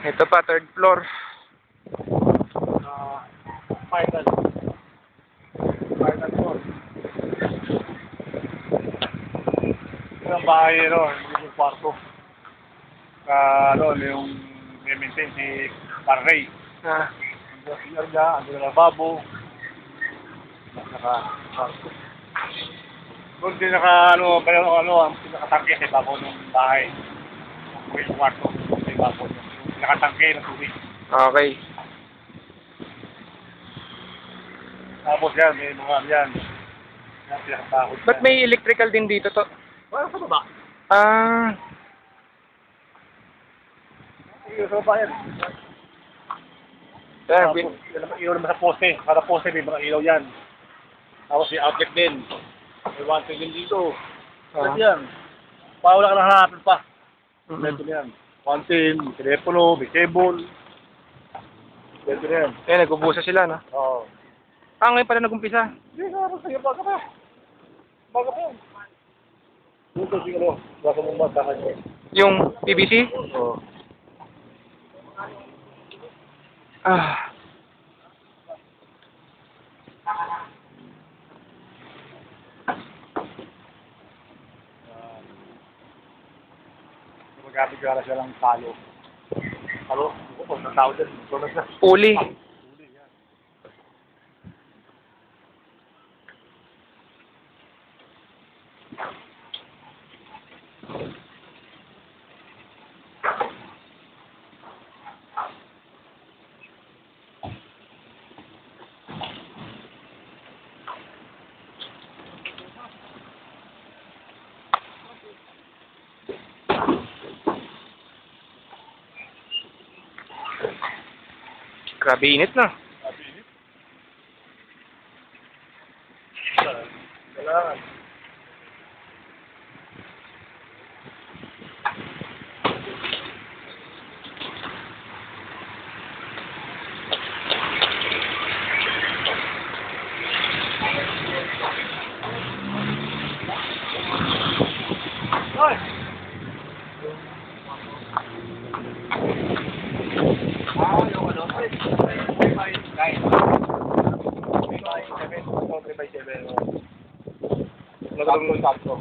Ito pa, third floor. Final floor. Yung bahay, yung kwarto. Yung may-maintain si Parray. Ah, Ang singer niya, ang lababo. Naka-kwarto. Doon din ang pinakatangke sa ibabaw ng bahay. Yung kwarto sa ibabaw. Yung pinakatangke ng tubig. okay. Tapos yan, may mga yan. Yan, pinakatahod. Ba't may electrical din dito to? Wala sa baba. Ah, Sa baba yan. yeah, Ilaw naman sa poste. Kada poste may mga ilaw yan. Tapos may outlet din. May wanting din dito. Yan yan. Wala ka na hanapin pa. Ito yan. Wanting, may telepono, may cable. Ito yan. eh, nagbubusa sila, no? Oo. Ah, ngayon pala nag-umpisa. Hindi ka naman sa'yo. Baga pa. Baga pa yan. Dito siguro. Baka mong matakan niya. Yung PVC? Oo. Ah, Magamit ka na siya ng talo. Talo? Oo, ng tao dyan. Sunog na. puli. Grabe init na. Kailangan. Hoy! Yung ano? Guys. 3x7. Nagulong sakto.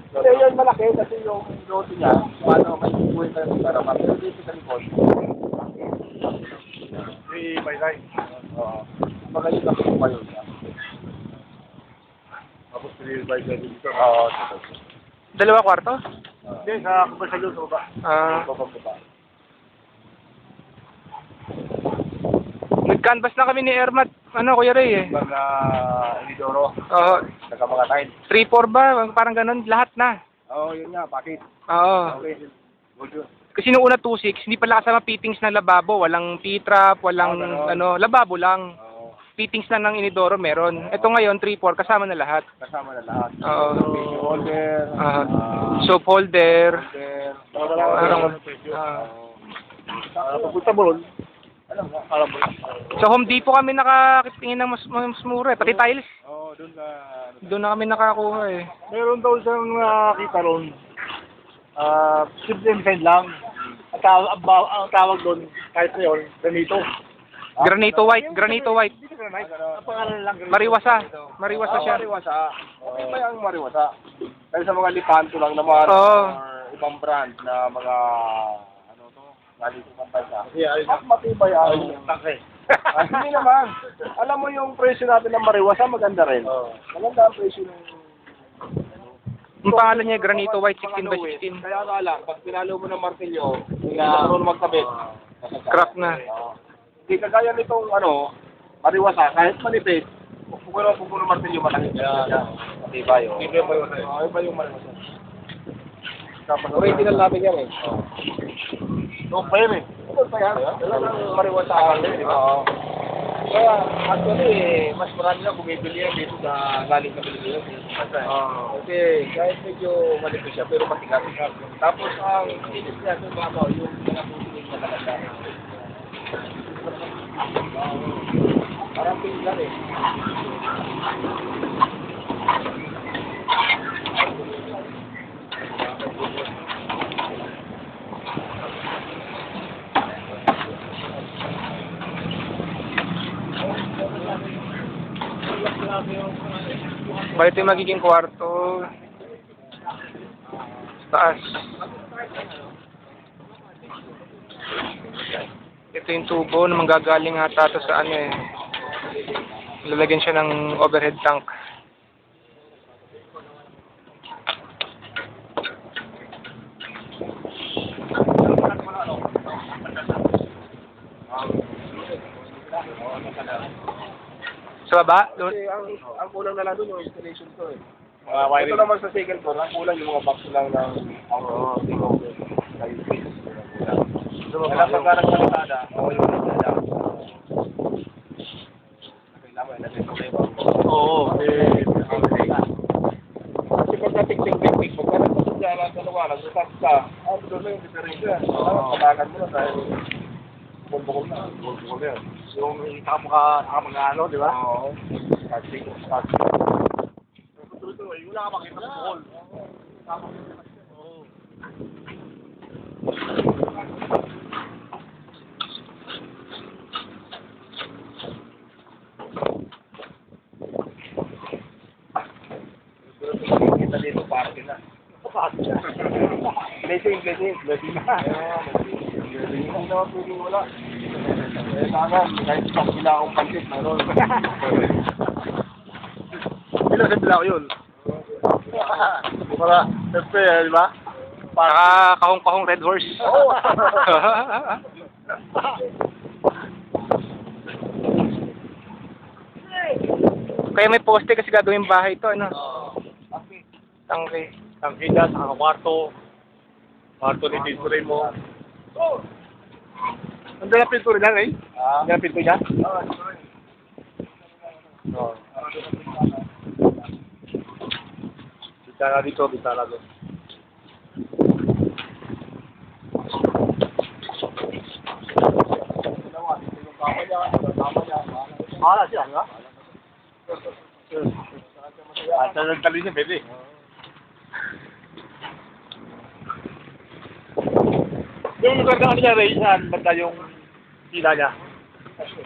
Kasi yun malaki kasi yung lote niya, paano may buhay ka ng karama. Pero dito sa likod, 3x9. Oo. Baka yung laki pa yun. Tapos 3x7 dito. Oo. Dalawa kwarto? Hindi, sa kumpasyon sa baba. Ah, Baba. nag-canvas na kami ni Ermat. Ano, Kuya Ray eh. Ibang Inidoro, Oo, saka mga tile. 3-4 ba? Parang ganun, lahat na. Oo, yun nga, pakit. Oo. Okay. Good yun. Kasi nung una 2.6, hindi pala kasama fittings ng lababo. Walang P-trap, walang lababo lang. Oo. Fittings na ng Inidoro meron. Ito ngayon, 3-4, kasama na lahat. Kasama na lahat. Oo. Tissue holder, Soap holder. parang pupunta mo ron. Alam mo. Sa Home Depot kami nakatingin ng mas mura eh. Pati tiles. Oo, doon ka. Doon na kami nakakuha eh. Meron daw siyang nakita ron. Simple design lang. Ang tawag doon, kahit na yun, granito. Granito white, granito white. Hindi ka granite. Ang pangalan lang granito. Mariwasa. Mariwasa siya. Mariwasa. Okay ba yung mariwasa? Kaya sa mga lipanto lang naman, Oo. or ibang brand na mga, ano to, galing sa bansa. Mas matibay ang tangke. Hindi naman. Alam mo yung presyo natin ng mariwasa, maganda rin. Maganda ang presyo ng... Ang pangalan niya, Granito White, 16 by 16. Kaya nga lang, pag pinalo mo ng martilyo, hindi ka marunong magkabit. Crack na. Hindi kagaya nitong mariwasa, kahit manipis, pagpuno ng martilyo, malaki siya. Matibay. Iba yung mariwasa. Original namin yan eh. Doon pa yun eh. Doon pa yan. Talagang mariwasa ka rin, di ba? Kaya actually, mas marami na bumibili yan dito sa galing sa Pilipinas. Kasi kahit medyo malipis siya, pero matigas. Tapos ang inis niya sa babaw, yung mga tutunin na talaga. Parang pinggan eh. Bali ito yung magiging kwarto. Taas. Ito yung tubo na manggagaling ata ito sa ano eh. Lalagyan siya ng overhead tank. Sa baba? Doon? Kasi ang kulang na lang doon yung installation ko eh. Ito naman sa second floor, ang kulang yung mga box lang ng takeover. Wala pang garang kalsada, o yung kalsada. Kailangan na din problema. Oo. Kasi pagka tik-tik-tik-tik, pagka nagpasadya sa luwaran, susap ka, doon na yung diferensya. Patagan mo na dahil bukol na. Bukol yan. Yung nakakamagano, di ba? Oo. Starting. Tuloy-tuloy, wala ka makita sa bukol. Oo. Kita dito, party na. Blessing na. Blessing na naman pwedeng wala. Sana, kahit isang pila akong pansit, mayroon. Ilang sa pila ko yun? Para, siyempre, di ba? Saka kahong-kahong Red Horse. Oo. Kaya may poste kasi gagawin bahay ito, ano? Tangke. Tangke dyan, sa kwarto. Kwarto ni pinturin mo. Oo. Nandun na pinturin lang eh? Nandun na pinturin dyan? Oo. Bitala dito, bitala doon. Wala siya, nga? At nagtali niya, baby. Yung lugar na ano niya, Ray, saan banda yung sila niya? Kasi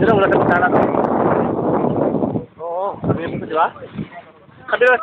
na, wala sa pagkala. Oo, sabi mo, di ba? Kabila